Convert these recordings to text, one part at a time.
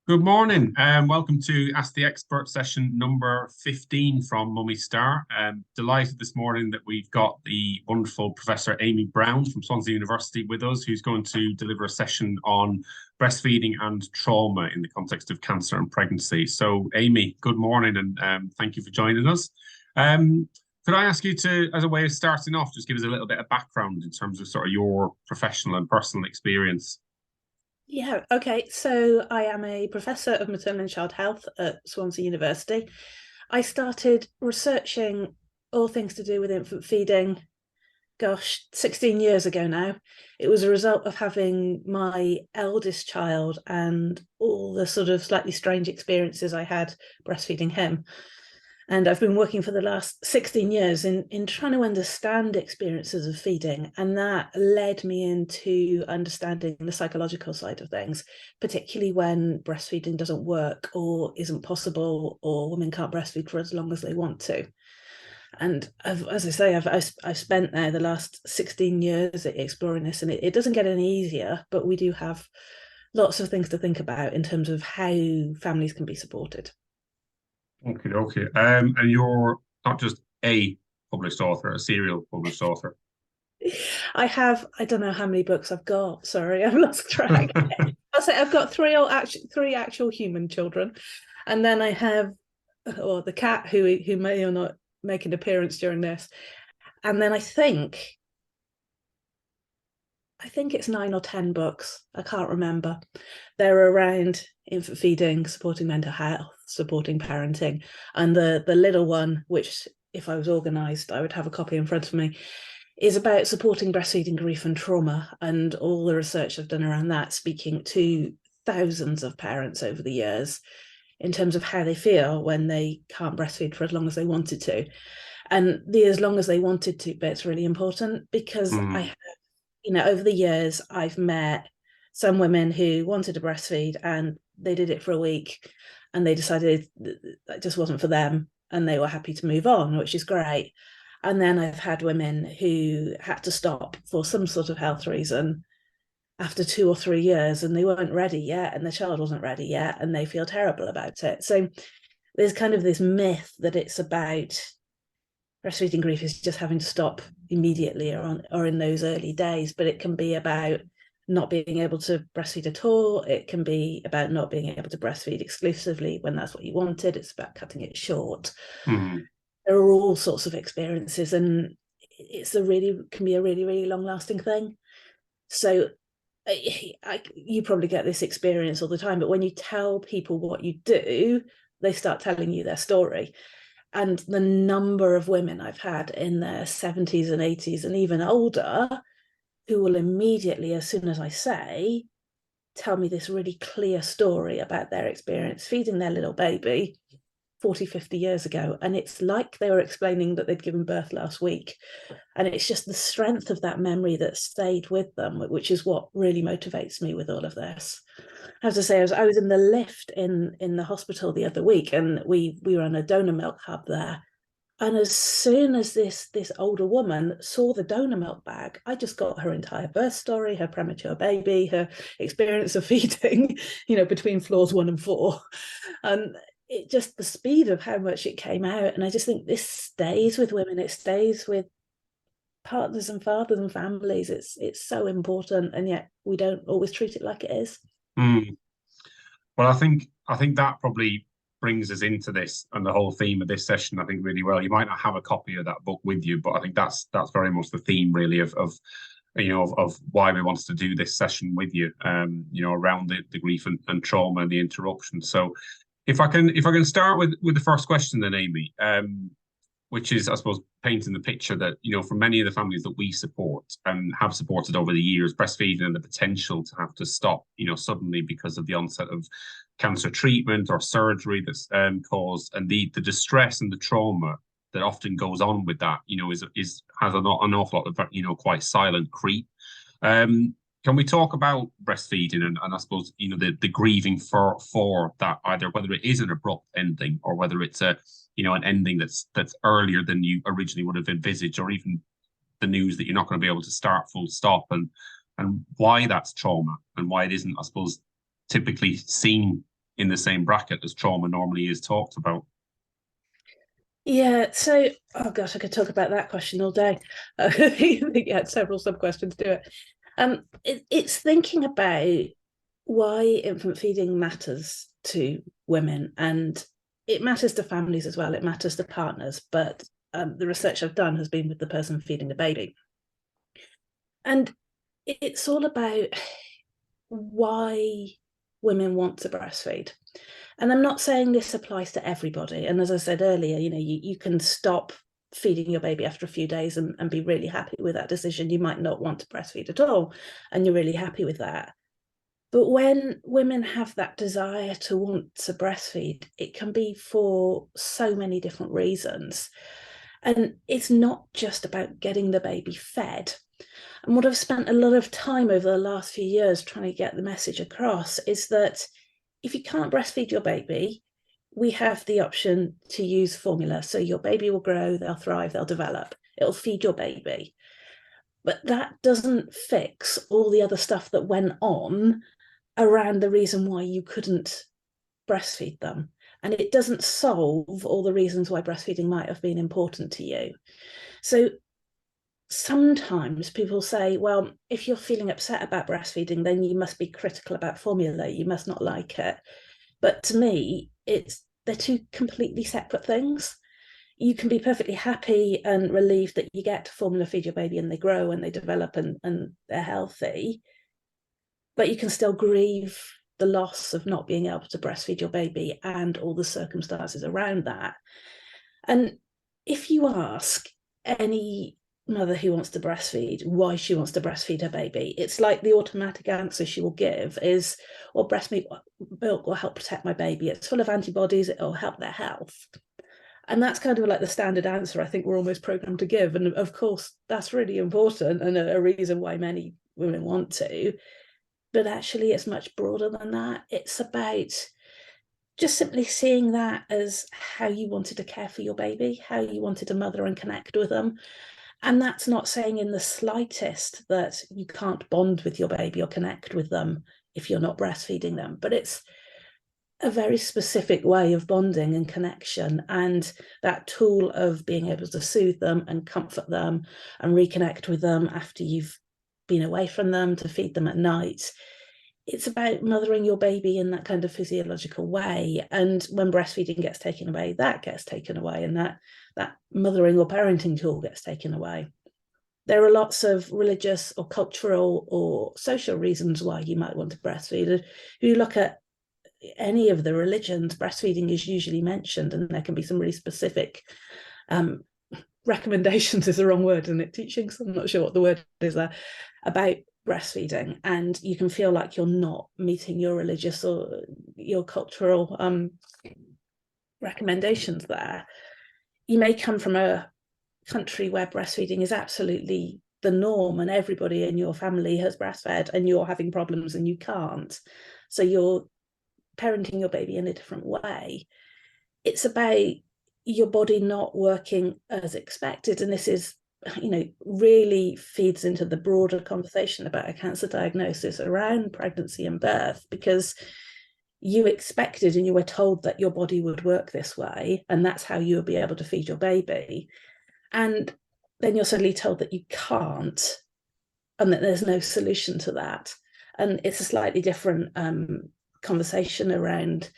Good morning and welcome to Ask the Expert session number 15 from Mummy Star. Delighted this morning that we've got the wonderful Professor Amy Brown from Swansea University with us, who's going to deliver a session on breastfeeding and trauma in the context of cancer and pregnancy. So Amy, good morning and thank you for joining us. Could I ask you to, as a way of starting off, just give us a little bit of background in terms of sort of your professional and personal experience? Yeah, okay. So I am a professor of maternal and child health at Swansea University. I started researching all things to do with infant feeding, 16 years ago now. It was a result of having my eldest child and all the sort of slightly strange experiences I had breastfeeding him. And I've been working for the last 16 years in trying to understand experiences of feeding. And that led me into understanding the psychological side of things, particularly when breastfeeding doesn't work or isn't possible, or women can't breastfeed for as long as they want to. And as I say, I've spent now the last 16 years exploring this, and it doesn't get any easier, but we do have lots of things to think about in terms of how families can be supported. Okay, okay. And you're not just a published author, a serial published author. I don't know how many books I've got. Sorry, I've lost track. I'll say I've got three actual human children, and then I have the cat who may or not make an appearance during this, and then I think it's 9 or 10 books. I can't remember. They're around infant feeding, supporting mental health, supporting parenting, and the little one, which if I was organised, I would have a copy in front of me, is about supporting breastfeeding, grief, and trauma, and all the research I've done around that, speaking to thousands of parents over the years in terms of how they feel when they can't breastfeed for as long as they wanted to. And the as long as they wanted to bit's really important because Mm, over the years, I've met some women who wanted to breastfeed and they did it for a week and they decided that just wasn't for them and they were happy to move on, which is great. And then I've had women who had to stop for some sort of health reason after 2 or 3 years and they weren't ready yet and the child wasn't ready yet and they feel terrible about it. So there's kind of this myth that it's about breastfeeding grief is just having to stop immediately or in those early days, but it can be about not being able to breastfeed at all. It can be about not being able to breastfeed exclusively when that's what you wanted. It's about cutting it short. mm. There are all sorts of experiences, and can be a really, really long lasting thing. So you probably get this experience all the time, but when you tell people what you do, they start telling you their story. And the number of women I've had in their 70s and 80s and even older who will immediately, as soon as I say, tell me this really clear story about their experience feeding their little baby 40, 50 years ago. And it's like they were explaining that they'd given birth last week. And it's just the strength of that memory that stayed with them, which is what really motivates me with all of this. I have to say, I was in the lift in the hospital the other week, and we were on a donor milk hub there. And as soon as this older woman saw the donor milk bag, I just got her entire birth story, her premature baby, her experience of feeding, between floors 1 and 4. And it just the speed of how much it came out. And I just think this stays with women, it stays with partners and fathers and families. It's so important, and yet we don't always treat it like it is. Mm. Well, I think that probably brings us into this and the whole theme of this session, I think, really well. You might not have a copy of that book with you, but I think that's very much the theme, really, of why we wanted to do this session with you, around the grief and trauma and the interruption. So if I can start with the first question then, Amy, which is, I suppose, painting the picture that, for many of the families that we support and have supported over the years, breastfeeding and the potential to have to stop, suddenly because of the onset of cancer treatment or surgery that's caused, and the distress and the trauma that often goes on with that, has an awful lot of, quite silent creep. Can we talk about breastfeeding and I suppose, the grieving for that, either whether it is an abrupt ending or whether it's an ending that's earlier than you originally would have envisaged, or even the news that you're not going to be able to start full stop, and why that's trauma and why it isn't, I suppose, typically seen in the same bracket as trauma normally is talked about? Yeah, so oh gosh, I could talk about that question all day. I think you had several sub questions to it. It's thinking about why infant feeding matters to women, and it matters to families as well. It matters to partners, but the research I've done has been with the person feeding the baby, and it's all about why women want to breastfeed. And I'm not saying this applies to everybody. And as I said earlier, you can stop feeding your baby after a few days and be really happy with that decision. You might not want to breastfeed at all, and you're really happy with that. But when women have that desire to want to breastfeed, it can be for so many different reasons. And it's not just about getting the baby fed. And what I've spent a lot of time over the last few years trying to get the message across is that if you can't breastfeed your baby, we have the option to use formula. So your baby will grow, they'll thrive, they'll develop. It'll feed your baby. But that doesn't fix all the other stuff that went on around the reason why you couldn't breastfeed them. And it doesn't solve all the reasons why breastfeeding might have been important to you. So sometimes people say, well, if you're feeling upset about breastfeeding, then you must be critical about formula. You must not like it. But to me, they're two completely separate things. You can be perfectly happy and relieved that you get to formula feed your baby and they grow and they develop and they're healthy. But you can still grieve the loss of not being able to breastfeed your baby and all the circumstances around that. And if you ask any mother who wants to breastfeed why she wants to breastfeed her baby, it's like the automatic answer she will give is, well, breast milk will help protect my baby. It's full of antibodies. It'll help their health. And that's kind of like the standard answer I think we're almost programmed to give. And of course, that's really important and a reason why many women want to. But actually, it's much broader than that. It's about just simply seeing that as how you wanted to care for your baby, how you wanted to mother and connect with them. And that's not saying in the slightest that you can't bond with your baby or connect with them if you're not breastfeeding them, but it's a very specific way of bonding and connection. And that tool of being able to soothe them and comfort them and reconnect with them after you've been away from them, to feed them at night. It's about mothering your baby in that kind of physiological way. And when breastfeeding gets taken away, that gets taken away, and that mothering or parenting tool gets taken away. There are lots of religious or cultural or social reasons why you might want to breastfeed. If you look at any of the religions, breastfeeding is usually mentioned, and there can be some really specific recommendations is the wrong word, isn't it? Teachings, I'm not sure what the word is there, about breastfeeding, and you can feel like you're not meeting your religious or your cultural recommendations there. You may come from a country where breastfeeding is absolutely the norm and everybody in your family has breastfed and you're having problems and you can't. So you're parenting your baby in a different way. It's about your body not working as expected. And this is, really feeds into the broader conversation about a cancer diagnosis around pregnancy and birth, because you expected and you were told that your body would work this way and that's how you would be able to feed your baby. And then you're suddenly told that you can't and that there's no solution to that. And it's a slightly different conversation around,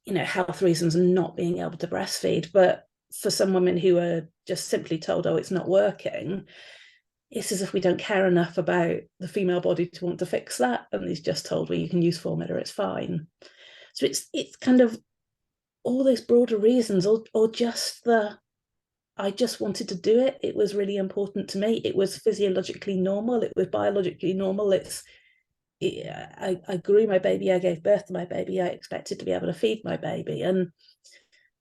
health reasons and not being able to breastfeed. But for some women who are just simply told, oh, it's not working, it's as if we don't care enough about the female body to want to fix that. And it's just told, well, you can use formula, it's fine. So it's kind of all those broader reasons, or just I just wanted to do it. It was really important to me. It was physiologically normal. It was biologically normal. I grew my baby. I gave birth to my baby. I expected to be able to feed my baby. And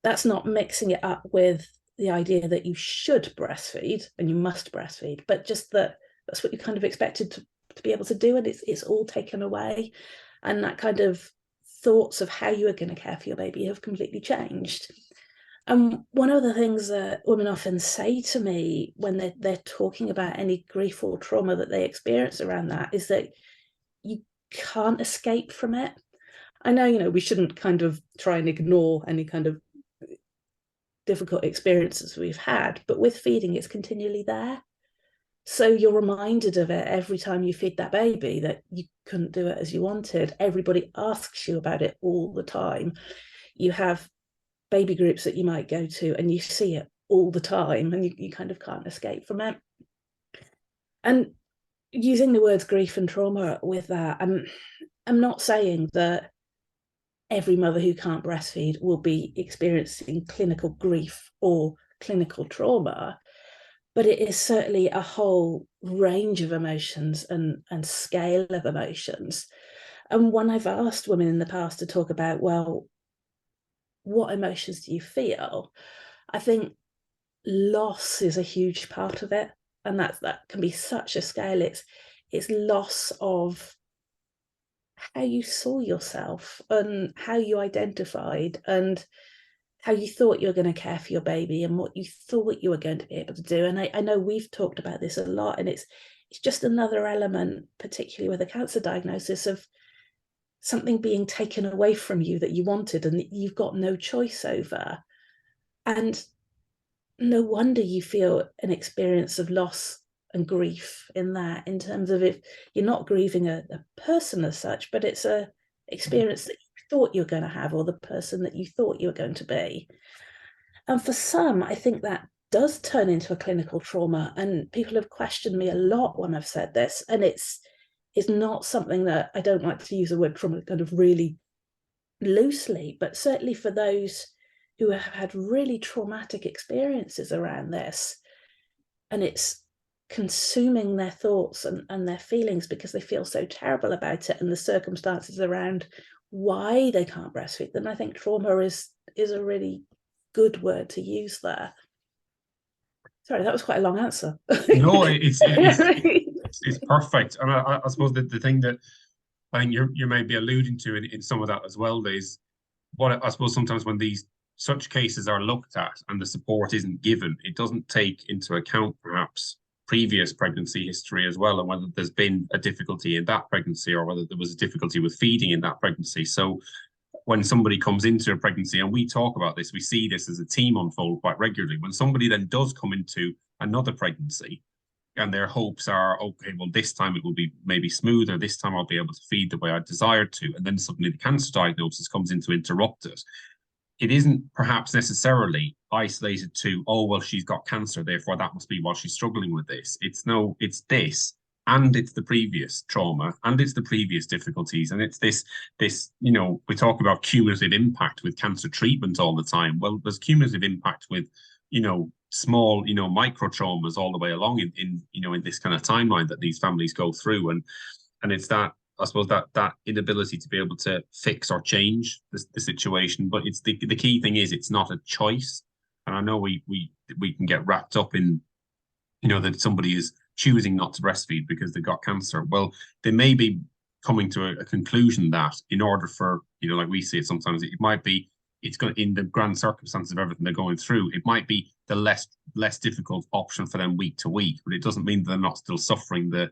that's not mixing it up with the idea that you should breastfeed and you must breastfeed, but just that that's what you kind of expected to be able to do. And it's all taken away. And that kind of thoughts of how you are going to care for your baby have completely changed. And one of the things that women often say to me when they're talking about any grief or trauma that they experience around that is that you can't escape from it. I know, we shouldn't kind of try and ignore any kind of difficult experiences we've had, but with feeding, it's continually there. So you're reminded of it every time you feed that baby, that you couldn't do it as you wanted. Everybody asks you about it all the time. You have baby groups that you might go to and you see it all the time, and you kind of can't escape from it. And using the words grief and trauma with that, I'm not saying that every mother who can't breastfeed will be experiencing clinical grief or clinical trauma, but it is certainly a whole range of emotions and scale of emotions. And when I've asked women in the past to talk about, well, what emotions do you feel? I think loss is a huge part of it. And that can be such a scale. It's loss of how you saw yourself and how you identified and how you thought you were going to care for your baby and what you thought you were going to be able to do. And I know we've talked about this a lot, and it's just another element, particularly with a cancer diagnosis, of something being taken away from you that you wanted and that you've got no choice over. And no wonder you feel an experience of loss and grief in that, in terms of, if you're not grieving a person as such, but it's a experience that you thought you were going to have, or the person that you thought you were going to be. And for some, I think that does turn into a clinical trauma. And people have questioned me a lot when I've said this. And it's not something that, I don't like to use the word trauma kind of really loosely, but certainly for those who have had really traumatic experiences around this, and it's consuming their thoughts and their feelings because they feel so terrible about it and the circumstances around why they can't breastfeed, then I think trauma is a really good word to use there. Sorry, that was quite a long answer. No, it's perfect. And I suppose that the thing that I think you may be alluding to in some of that as well is what I suppose sometimes when these such cases are looked at and the support isn't given, it doesn't take into account perhaps previous pregnancy history as well, and whether there's been a difficulty in that pregnancy or whether there was a difficulty with feeding in that pregnancy. So when somebody comes into a pregnancy, and we talk about this, we see this as a team unfold quite regularly. When somebody then does come into another pregnancy and their hopes are, okay, well, this time it will be maybe smoother, this time I'll be able to feed the way I desired to, and then suddenly the cancer diagnosis comes in to interrupt it. It isn't perhaps necessarily isolated to, oh, well, she's got cancer, therefore that must be why she's struggling with this. It's this, and it's the previous trauma, and it's the previous difficulties, and it's this, we talk about cumulative impact with cancer treatment all the time. Well, there's cumulative impact with, small, micro traumas all the way along in this kind of timeline that these families go through. And it's that, I suppose, that inability to be able to fix or change the situation. But it's the key thing is it's not a choice. And I know we can get wrapped up in, that somebody is choosing not to breastfeed because they've got cancer. Well, they may be coming to a conclusion that in order for, like we see it sometimes, it might be, it's going in the grand circumstances of everything they're going through, it might be the less difficult option for them week to week, but it doesn't mean that they're not still suffering the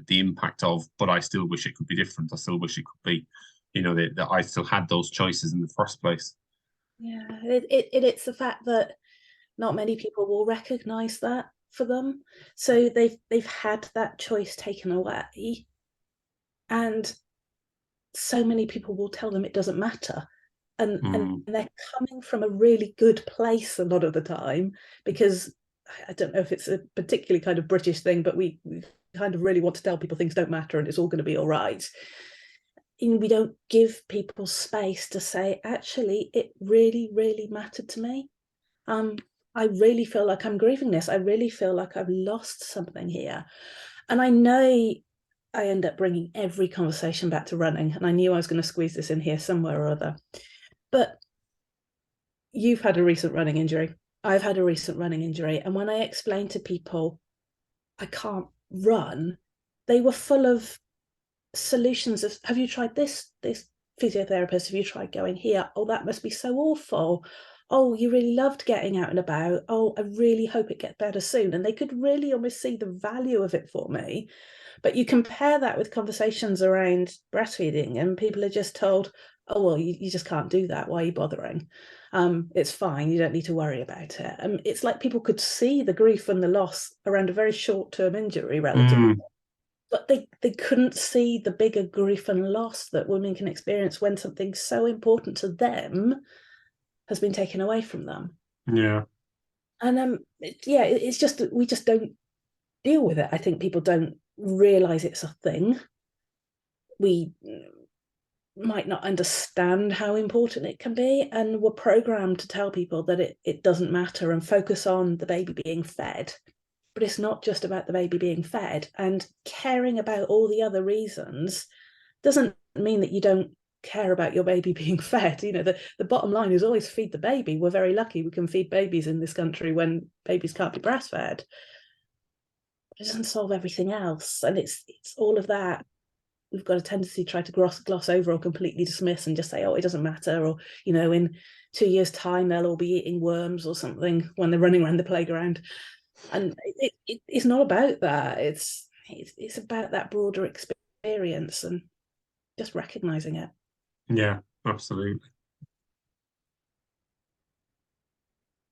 impact of, but I still wish it could be different. I still wish it could be, that I still had those choices in the first place. Yeah, it's the fact that not many people will recognize that for them. So they've had that choice taken away, and so many people will tell them it doesn't matter. And they're coming from a really good place a lot of the time, because I don't know if it's a particularly kind of British thing, but we kind of really want to tell people things don't matter and it's all going to be all right. And we don't give people space to say, actually, it really, really mattered to me. I really feel like I'm grieving this. I really feel like I've lost something here. And I know I end up bringing every conversation back to running, and I knew I was going to squeeze this in here somewhere or other. But you've had a recent running injury. I've had a recent running injury. And when I explained to people I can't run, they were full of solutions of, have you tried this physiotherapist? Have you tried going here? Oh, that must be so awful. Oh, you really loved getting out and about. Oh, I really hope it gets better soon. And they could really almost see the value of it for me. But you compare that with conversations around breastfeeding, and people are just told, oh, well, you just can't do that. Why are you bothering? It's fine. You don't need to worry about it. It's like people could see the grief and the loss around a very short-term injury, relatively. But they couldn't see the bigger grief and loss that women can experience when something so important to them has been taken away from them. Yeah. And it's just that we just don't deal with it. I think people don't realize it's a thing. We might not understand how important it can be, and we're programmed to tell people that it doesn't matter and focus on the baby being fed. But it's not just about the baby being fed, and caring about all the other reasons doesn't mean that you don't care about your baby being fed. You know, the bottom line is always feed the baby. We're very lucky we can feed babies in this country when babies can't be breastfed. It doesn't solve everything else, and it's all of that. We've got a tendency to try to gloss over or completely dismiss and just say, oh, it doesn't matter, or, you know, in 2 years' time they'll all be eating worms or something when they're running around the playground. And it's not about that. It's about that broader experience and just recognizing it. Yeah, absolutely.